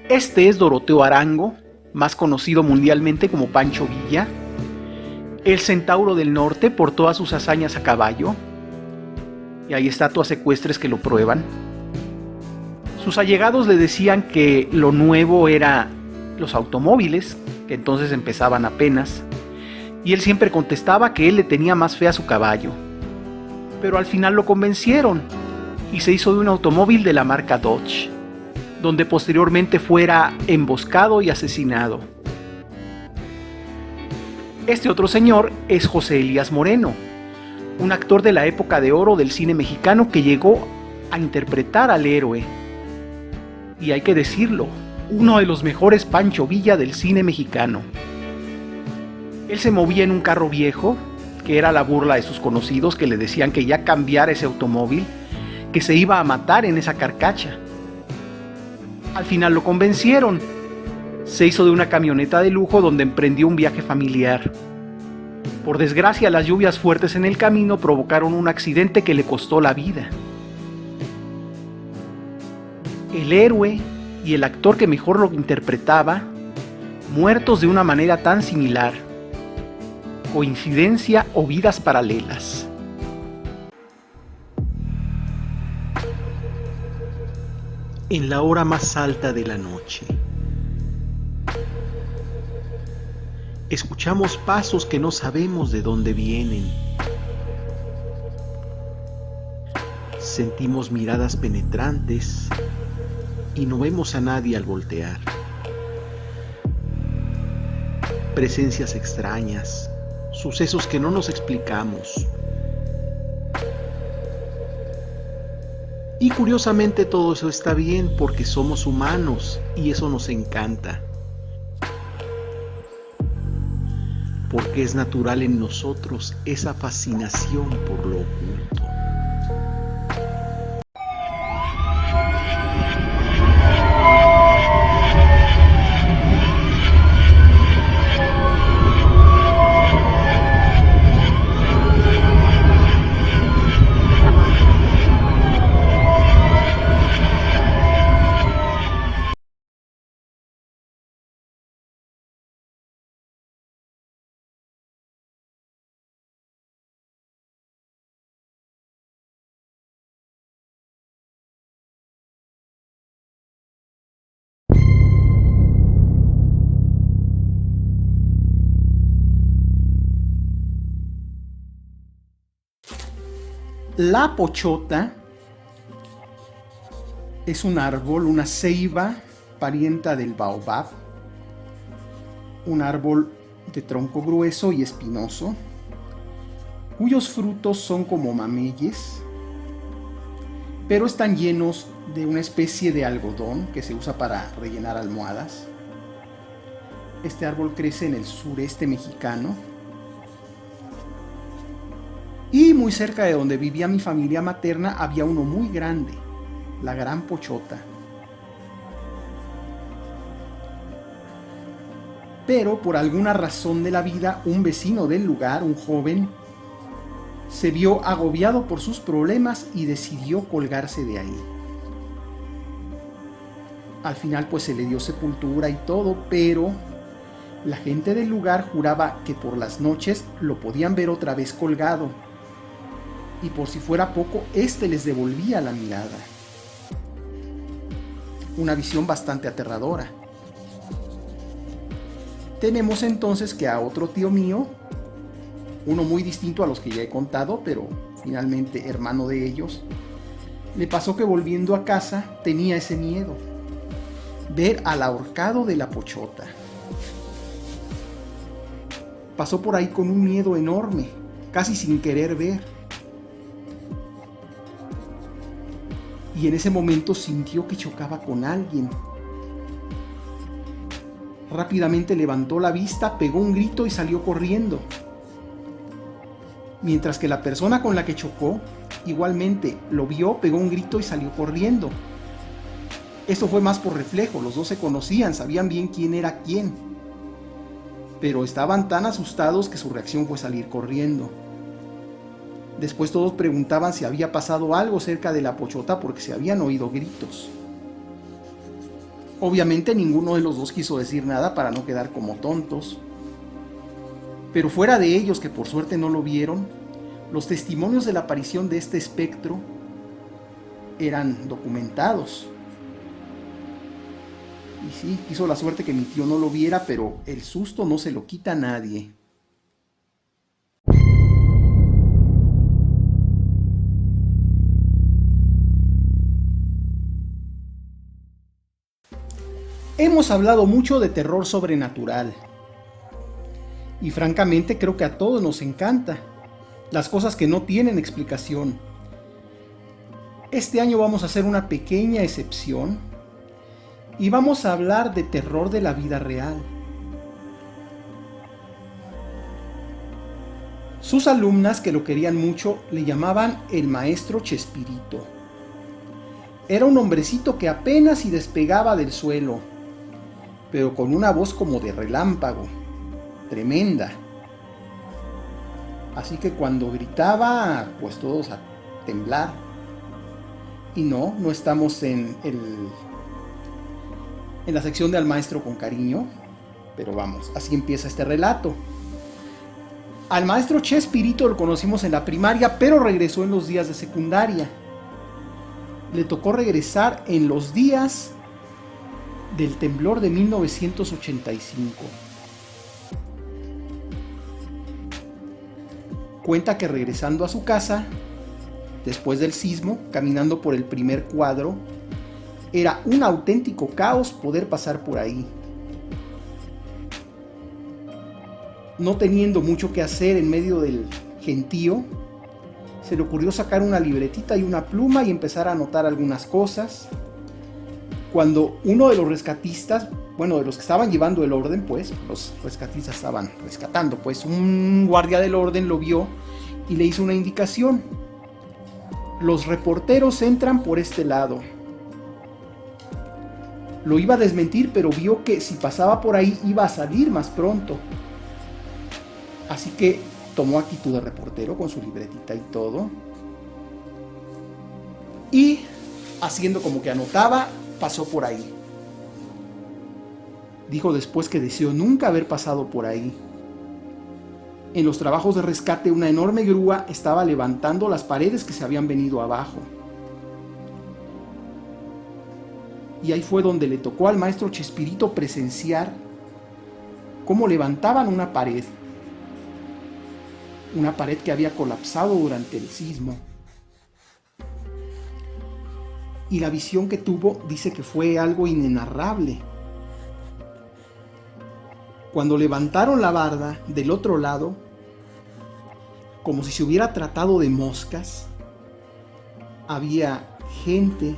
Este es Doroteo Arango, más conocido mundialmente como Pancho Villa, el centauro del norte por todas sus hazañas a caballo, y hay estatuas ecuestres que lo prueban. Sus allegados le decían que lo nuevo era los automóviles, que entonces empezaban apenas, y él siempre contestaba que él le tenía más fe a su caballo. Pero al final lo convencieron y se hizo de un automóvil de la marca Dodge, donde posteriormente fuera emboscado y asesinado. Este otro señor es José Elías Moreno, un actor de la época de oro del cine mexicano que llegó a interpretar al héroe. Y hay que decirlo, uno de los mejores Pancho Villa del cine mexicano. Él se movía en un carro viejo, que era la burla de sus conocidos, que le decían que ya cambiara ese automóvil, que se iba a matar en esa carcacha. Al final lo convencieron. Se hizo de una camioneta de lujo donde emprendió un viaje familiar. Por desgracia, las lluvias fuertes en el camino provocaron un accidente que le costó la vida. El héroe y el actor que mejor lo interpretaba, muertos de una manera tan similar. ¿Coincidencia o vidas paralelas? En la hora más alta de la noche, escuchamos pasos que no sabemos de dónde vienen. Sentimos miradas penetrantes y no vemos a nadie al voltear. Presencias extrañas, sucesos que no nos explicamos. Y curiosamente todo eso está bien porque somos humanos y eso nos encanta. Porque es natural en nosotros esa fascinación por lo oculto. La pochota es un árbol, una ceiba parienta del baobab, un árbol de tronco grueso y espinoso, cuyos frutos son como mameyes, pero están llenos de una especie de algodón que se usa para rellenar almohadas. Este árbol crece en el sureste mexicano. Y muy cerca de donde vivía mi familia materna había uno muy grande, la gran pochota. Pero por alguna razón de la vida, un vecino del lugar, un joven, se vio agobiado por sus problemas y decidió colgarse de ahí. Al final pues se le dio sepultura y todo, pero la gente del lugar juraba que por las noches lo podían ver otra vez colgado. Y por si fuera poco, este les devolvía la mirada. Una visión bastante aterradora. Tenemos entonces que a otro tío mío, uno muy distinto a los que ya he contado, pero finalmente hermano de ellos, le pasó que volviendo a casa tenía ese miedo. Ver al ahorcado de la pochota. Pasó por ahí con un miedo enorme, casi sin querer ver. Y en ese momento sintió que chocaba con alguien. Rápidamente levantó la vista, pegó un grito y salió corriendo. Mientras que la persona con la que chocó, igualmente lo vio, pegó un grito y salió corriendo. Esto fue más por reflejo, los dos se conocían, sabían bien quién era quién. Pero estaban tan asustados que su reacción fue salir corriendo. Después todos preguntaban si había pasado algo cerca de la pochota porque se habían oído gritos. Obviamente ninguno de los dos quiso decir nada para no quedar como tontos. Pero fuera de ellos, que por suerte no lo vieron, los testimonios de la aparición de este espectro eran documentados. Y sí, quiso la suerte que mi tío no lo viera, pero el susto no se lo quita a nadie. Hemos hablado mucho de terror sobrenatural. Y francamente creo que a todos nos encanta. Las cosas que no tienen explicación. Este año vamos a hacer una pequeña excepción. Y vamos a hablar de terror de la vida real. Sus alumnas, que lo querían mucho, le llamaban el maestro Chespirito. Era un hombrecito que apenas si despegaba del suelo, pero con una voz como de relámpago, tremenda. Así que cuando gritaba, pues todos a temblar. Y no estamos en la sección de Al Maestro con Cariño, pero vamos, así empieza este relato. Al maestro Chespirito lo conocimos en la primaria, pero regresó en los días de secundaria. Le tocó regresar en los días del temblor de 1985. Cuenta que regresando a su casa, después del sismo, caminando por el primer cuadro, era un auténtico caos poder pasar por ahí. No teniendo mucho que hacer en medio del gentío, se le ocurrió sacar una libretita y una pluma y empezar a anotar algunas cosas. Cuando uno de los rescatistas, bueno, de los que estaban llevando el orden, pues, los rescatistas estaban rescatando, pues un guardia del orden lo vio y le hizo una indicación. Los reporteros entran por este lado. Lo iba a desmentir, pero vio que si pasaba por ahí iba a salir más pronto. Así que tomó actitud de reportero con su libretita y todo. Y haciendo como que anotaba, pasó por ahí. Dijo después que deseó nunca haber pasado por ahí. En los trabajos de rescate, una enorme grúa estaba levantando las paredes que se habían venido abajo. Y ahí fue donde le tocó al maestro Chespirito presenciar cómo levantaban una pared que había colapsado durante el sismo. Y la visión que tuvo dice que fue algo inenarrable. Cuando levantaron la barda del otro lado, como si se hubiera tratado de moscas, había gente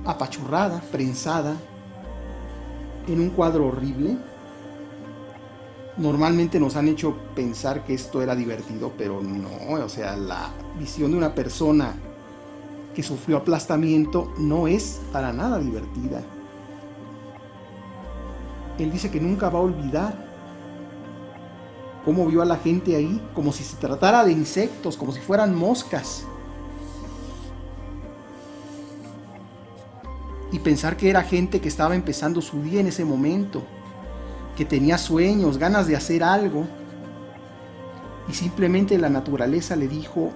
apachurrada, prensada, en un cuadro horrible. Normalmente nos han hecho pensar que esto era divertido, pero no, o sea, la visión de una persona que sufrió aplastamiento no es para nada divertida. Él dice que nunca va a olvidar cómo vio a la gente ahí, como si se tratara de insectos, como si fueran moscas. Y pensar que era gente que estaba empezando su día en ese momento, que tenía sueños, ganas de hacer algo, y simplemente la naturaleza le dijo: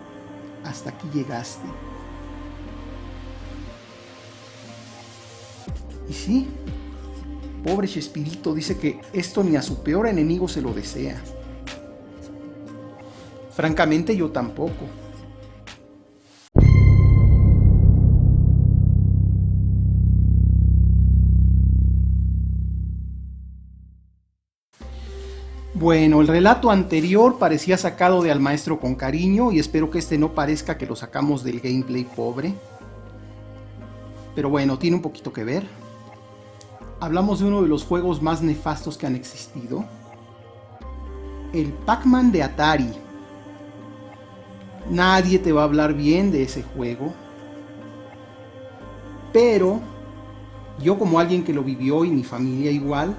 hasta aquí llegaste. Y sí, pobre Chespirito, dice que esto ni a su peor enemigo se lo desea. Francamente, yo tampoco. Bueno, el relato anterior parecía sacado de Al Maestro con Cariño, y espero que este no parezca que lo sacamos del gameplay pobre. Pero bueno, tiene un poquito que ver. Hablamos de uno de los juegos más nefastos que han existido. El Pac-Man de Atari. Nadie te va a hablar bien de ese juego. Pero yo, como alguien que lo vivió y mi familia igual,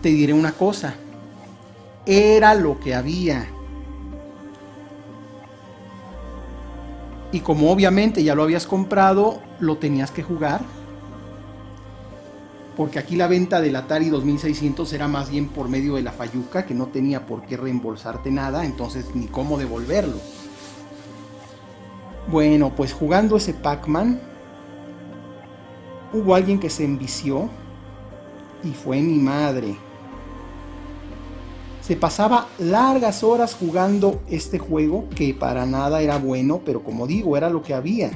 te diré una cosa: era lo que había. Y como obviamente ya lo habías comprado, lo tenías que jugar. porque aquí la venta del Atari 2600 era más bien por medio de la Fayuca, que no tenía por qué reembolsarte nada, entonces ni cómo devolverlo. Bueno, pues jugando ese Pac-Man, hubo alguien que se envició y fue mi madre. Se pasaba largas horas jugando este juego, que para nada era bueno, pero como digo, era lo que había.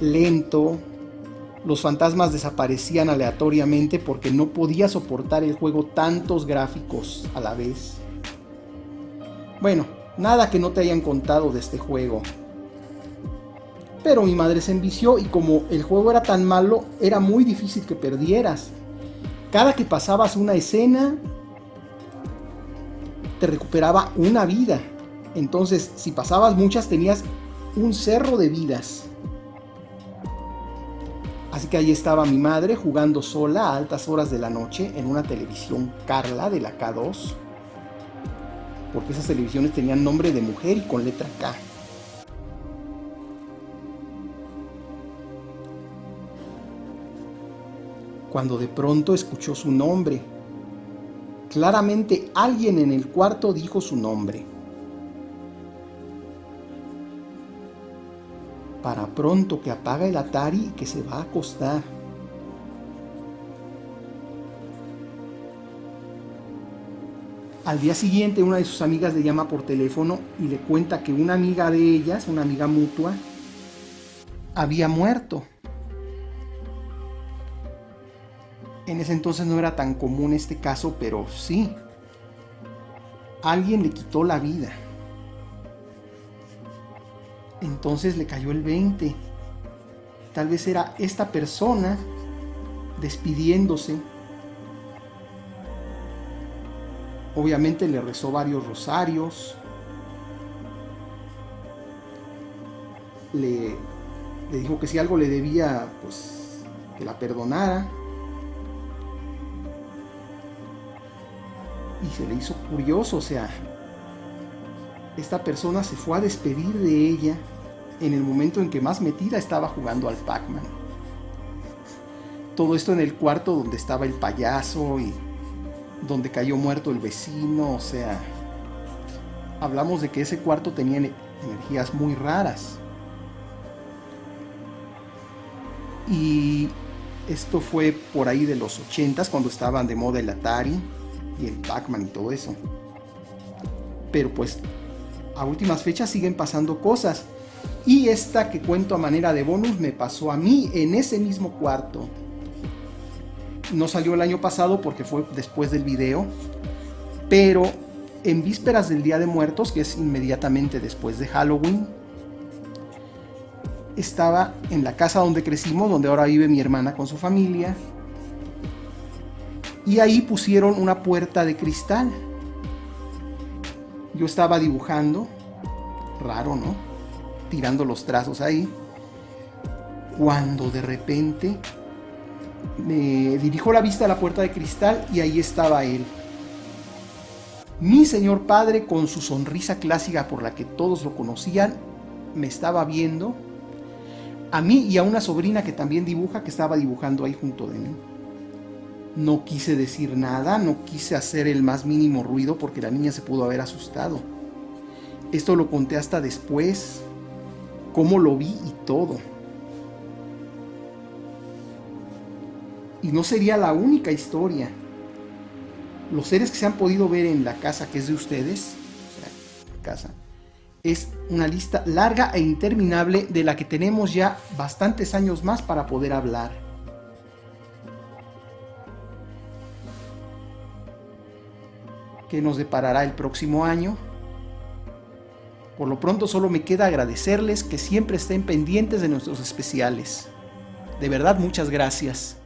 Lento, los fantasmas desaparecían aleatoriamente porque no podía soportar el juego tantos gráficos a la vez. Bueno, nada que no te hayan contado de este juego. Pero mi madre se envició y como el juego era tan malo, era muy difícil que perdieras. Cada que pasabas una escena, te recuperaba una vida. Entonces, si pasabas muchas, tenías un cerro de vidas. Así que ahí estaba mi madre jugando sola a altas horas de la noche en una televisión Carla de la K2. Porque esas televisiones tenían nombre de mujer y con letra K. Cuando de pronto escuchó su nombre. Claramente alguien en el cuarto dijo su nombre. Para pronto, que apaga el Atari y que se va a acostar. Al día siguiente, una de sus amigas le llama por teléfono y le cuenta que una amiga de ellas, una amiga mutua, había muerto. En ese entonces no era tan común este caso, pero sí. Alguien le quitó la vida. Entonces le cayó el 20. Tal vez era esta persona despidiéndose. Obviamente le rezó varios rosarios. Le dijo que si algo le debía, pues que la perdonara. Y se le hizo curioso, o sea, esta persona se fue a despedir de ella en el momento en que más metida estaba jugando al Pac-Man. Todo esto en el cuarto donde estaba el payaso y donde cayó muerto el vecino, o sea, hablamos de que ese cuarto tenía energías muy raras. Y esto fue por ahí de los 80s, cuando estaban de moda el Atari y el Pac-Man y todo eso. Pero pues a últimas fechas siguen pasando cosas, y esta que cuento a manera de bonus me pasó a mí en ese mismo cuarto. No salió el año pasado porque fue después del video, pero en vísperas del Día de Muertos, que es inmediatamente después de Halloween, estaba en la casa donde crecimos, donde ahora vive mi hermana con su familia. Y ahí pusieron una puerta de cristal. Yo estaba dibujando, raro, ¿no? Tirando los trazos ahí, cuando de repente me dirijo la vista a la puerta de cristal y ahí estaba él. Mi señor padre, con su sonrisa clásica por la que todos lo conocían, me estaba viendo. A mí y a una sobrina que también dibuja, que estaba dibujando ahí junto de mí. No quise decir nada, no quise hacer el más mínimo ruido porque la niña se pudo haber asustado. Esto lo conté hasta después, cómo lo vi y todo. Y no sería la única historia. Los seres que se han podido ver en la casa que es de ustedes, o sea, la casa, es una lista larga e interminable de la que tenemos ya bastantes años más para poder hablar. ¿Qué nos deparará el próximo año? Por lo pronto solo me queda agradecerles que siempre estén pendientes de nuestros especiales. De verdad, muchas gracias.